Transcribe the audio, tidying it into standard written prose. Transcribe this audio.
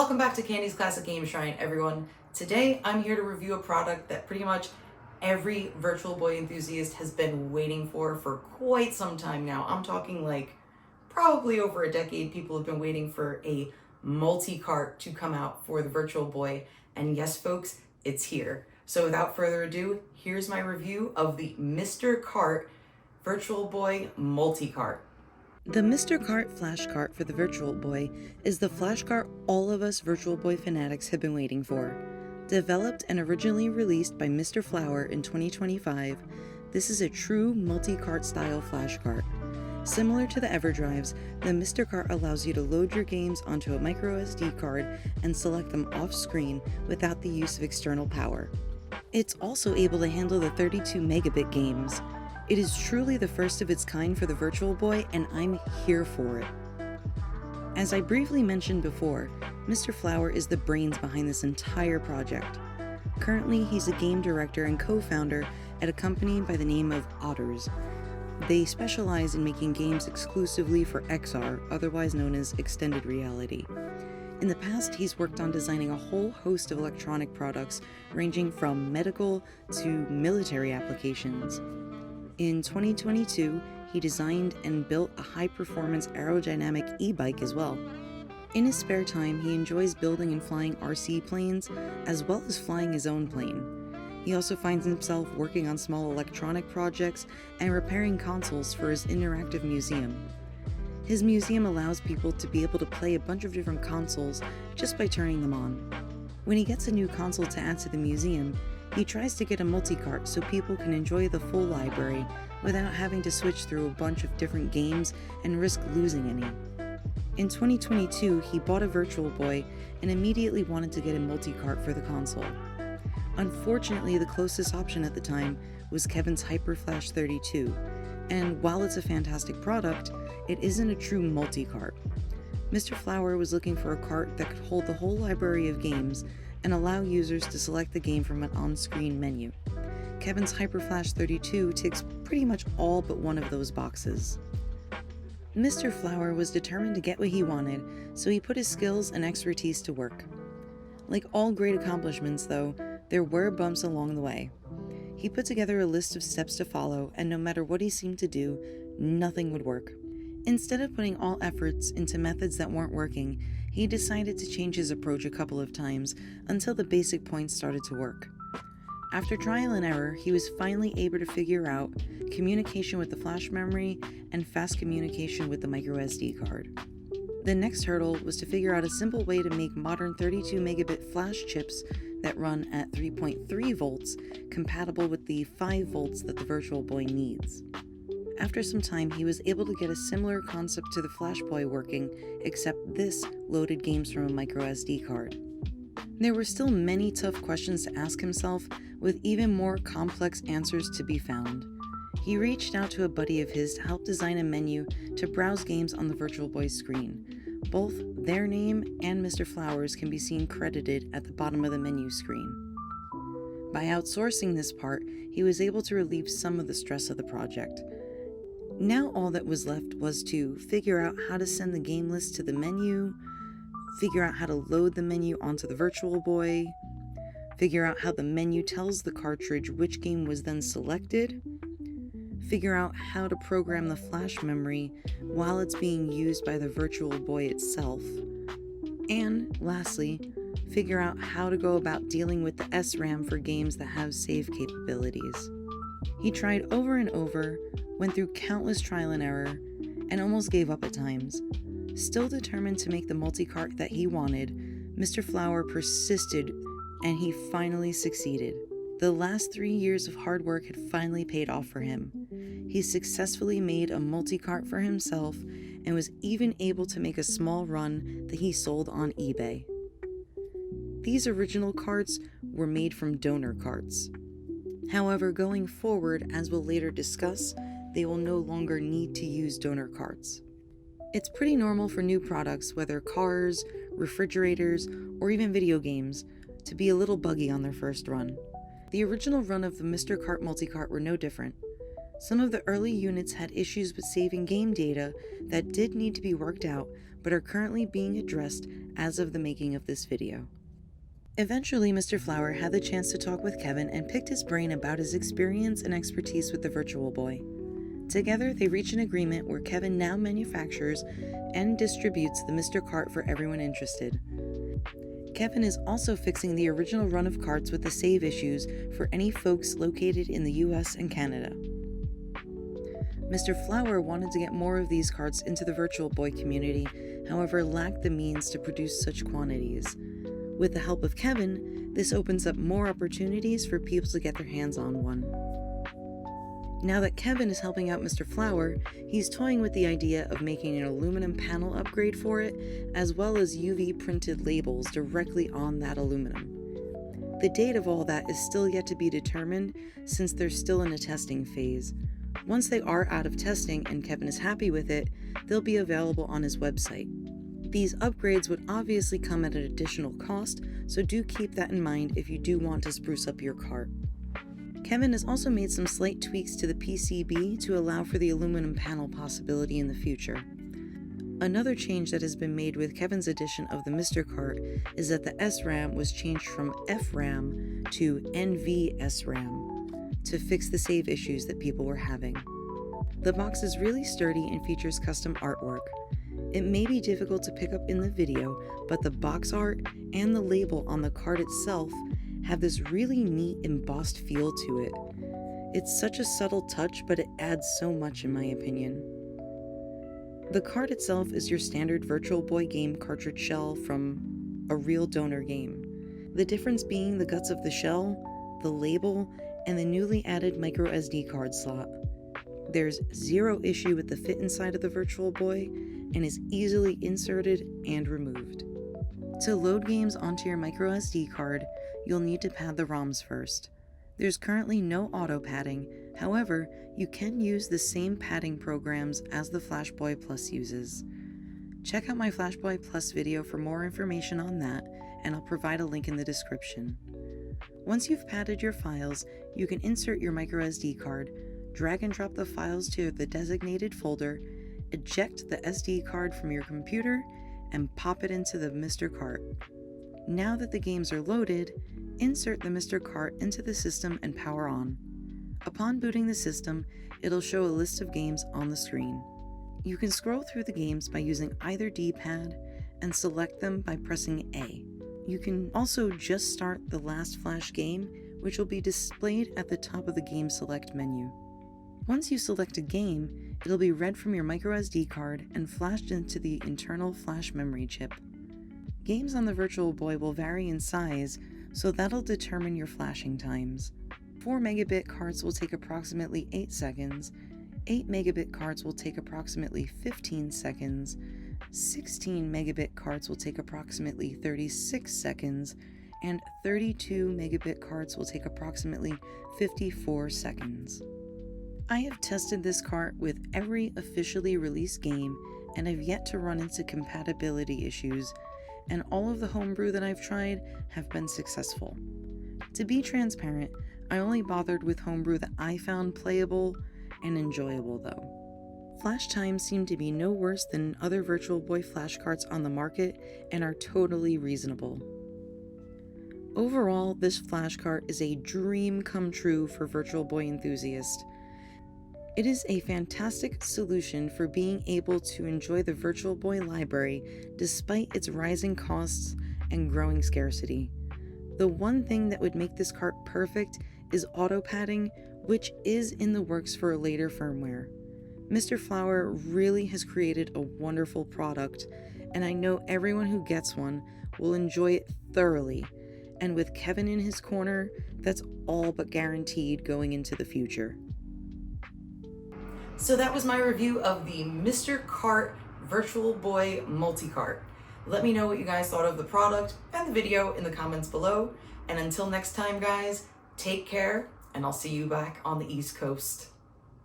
Welcome back to Candy's Classic Game Shrine, everyone. Today, I'm here to review a product that pretty much every Virtual Boy enthusiast has been waiting for quite some time now. I'm talking like probably over a decade. People have been waiting for a multi-cart to come out for the Virtual Boy. And yes, folks, it's here. So without further ado, here's my review of the Mr. Cart Virtual Boy Multi-Cart. The Mr. Cart Flash Cart for the Virtual Boy is the Flash Cart all of us Virtual Boy fanatics have been waiting for. Developed and originally released by Mr. Flower in 2025, this is a true multi-cart style Flash Cart. Similar to the EverDrives, the Mr. Cart allows you to load your games onto a microSD card and select them off-screen without the use of external power. It's also able to handle the 32 megabit games. It is truly the first of its kind for the Virtual Boy, and I'm here for it. As I briefly mentioned before, Mr. Flower is the brains behind this entire project. Currently, he's a game director and co-founder at a company by the name of Otters. They specialize in making games exclusively for XR, otherwise known as extended reality. In the past, he's worked on designing a whole host of electronic products ranging from medical to military applications. In 2022, he designed and built a high-performance aerodynamic e-bike as well. In his spare time, he enjoys building and flying RC planes, as well as flying his own plane. He also finds himself working on small electronic projects and repairing consoles for his interactive museum. His museum allows people to be able to play a bunch of different consoles just by turning them on. When he gets a new console to add to the museum, he tries to get a multi-cart so people can enjoy the full library without having to switch through a bunch of different games and risk losing any. In 2022, he bought a Virtual Boy and immediately wanted to get a multi-cart for the console. Unfortunately, the closest option at the time was Kevin's HyperFlash 32, and while it's a fantastic product, it isn't a true multi-cart. Mr. Flower was looking for a cart that could hold the whole library of games and allow users to select the game from an on-screen menu. Kevin's HyperFlash 32 ticks pretty much all but one of those boxes. Mr. Flower was determined to get what he wanted, so he put his skills and expertise to work. Like all great accomplishments, though, there were bumps along the way. He put together a list of steps to follow, and no matter what he seemed to do, nothing would work. Instead of putting all efforts into methods that weren't working, he decided to change his approach a couple of times until the basic points started to work. After trial and error, he was finally able to figure out communication with the flash memory and fast communication with the microSD card. The next hurdle was to figure out a simple way to make modern 32 megabit flash chips that run at 3.3 volts compatible with the 5 volts that the Virtual Boy needs. After some time, he was able to get a similar concept to the FlashBoy working, except this loaded games from a microSD card. There were still many tough questions to ask himself, with even more complex answers to be found. He reached out to a buddy of his to help design a menu to browse games on the Virtual Boy screen. Both their name and Mr. Flower's can be seen credited at the bottom of the menu screen. By outsourcing this part, he was able to relieve some of the stress of the project. Now all that was left was to figure out how to send the game list to the menu, figure out how to load the menu onto the Virtual Boy, figure out how the menu tells the cartridge which game was then selected, figure out how to program the flash memory while it's being used by the Virtual Boy itself, and lastly, figure out how to go about dealing with the SRAM for games that have save capabilities. He tried over and over, went through countless trial and error, and almost gave up at times. Still determined to make the multi-cart that he wanted, Mr. Flower persisted, and he finally succeeded. The last 3 years of hard work had finally paid off for him. He successfully made a multi-cart for himself and was even able to make a small run that he sold on eBay. These original carts were made from donor carts. However, going forward, as we'll later discuss, they will no longer need to use donor carts. It's pretty normal for new products, whether cars, refrigerators, or even video games, to be a little buggy on their first run. The original run of the Mr. Cart Multicart were no different. Some of the early units had issues with saving game data that did need to be worked out, but are currently being addressed as of the making of this video. Eventually, Mr. Flower had the chance to talk with Kevin and picked his brain about his experience and expertise with the Virtual Boy. Together, they reach an agreement where Kevin now manufactures and distributes the Mr. Cart for everyone interested. Kevin is also fixing the original run of carts with the save issues for any folks located in the US and Canada. Mr. Flower wanted to get more of these carts into the Virtual Boy community, however lacked the means to produce such quantities. With the help of Kevin, this opens up more opportunities for people to get their hands on one. Now that Kevin is helping out Mr. Flower, he's toying with the idea of making an aluminum panel upgrade for it, as well as UV printed labels directly on that aluminum. The date of all that is still yet to be determined, since they're still in a testing phase. Once they are out of testing and Kevin is happy with it, they'll be available on his website. These upgrades would obviously come at an additional cost, so do keep that in mind if you do want to spruce up your cart. Kevin has also made some slight tweaks to the PCB to allow for the aluminum panel possibility in the future. Another change that has been made with Kevin's edition of the Mr. Cart is that the SRAM was changed from FRAM to NVSRAM to fix the save issues that people were having. The box is really sturdy and features custom artwork. It may be difficult to pick up in the video, but the box art and the label on the cart itself have this really neat embossed feel to it. It's such a subtle touch, but it adds so much in my opinion. The cart itself is your standard Virtual Boy game cartridge shell from a real donor game. The difference being the guts of the shell, the label, and the newly added micro SD card slot. There's zero issue with the fit inside of the Virtual Boy and is easily inserted and removed. To load games onto your micro SD card, you'll need to pad the ROMs first. There's currently no auto padding, however, you can use the same padding programs as the FlashBoy Plus uses. Check out my FlashBoy Plus video for more information on that, and I'll provide a link in the description. Once you've padded your files, you can insert your micro SD card, drag and drop the files to the designated folder, eject the SD card from your computer, and pop it into the Mr. Cart. Now that the games are loaded, insert the Mr. Cart into the system and power on. Upon booting the system, it'll show a list of games on the screen. You can scroll through the games by using either D-pad and select them by pressing A. You can also just start the last Flash game, which will be displayed at the top of the Game Select menu. Once you select a game, it'll be read from your microSD card and flashed into the internal flash memory chip. Games on the Virtual Boy will vary in size, so that'll determine your flashing times. 4 megabit cards will take approximately 8 seconds, 8 megabit cards will take approximately 15 seconds, 16 megabit cards will take approximately 36 seconds, and 32 megabit cards will take approximately 54 seconds. I have tested this cart with every officially released game and have yet to run into compatibility issues, and all of the homebrew that I've tried have been successful. To be transparent, I only bothered with homebrew that I found playable and enjoyable though. Flash times seem to be no worse than other Virtual Boy flash carts on the market and are totally reasonable. Overall, this flash cart is a dream come true for Virtual Boy enthusiasts. It is a fantastic solution for being able to enjoy the Virtual Boy library despite its rising costs and growing scarcity. The one thing that would make this cart perfect is auto padding, which is in the works for a later firmware. Mr. Flower really has created a wonderful product, and I know everyone who gets one will enjoy it thoroughly, and with Kevin in his corner, that's all but guaranteed going into the future. So that was my review of the Mr. Cart Virtual Boy Multicart. Let me know what you guys thought of the product and the video in the comments below. And until next time, guys, take care, and I'll see you back on the East Coast.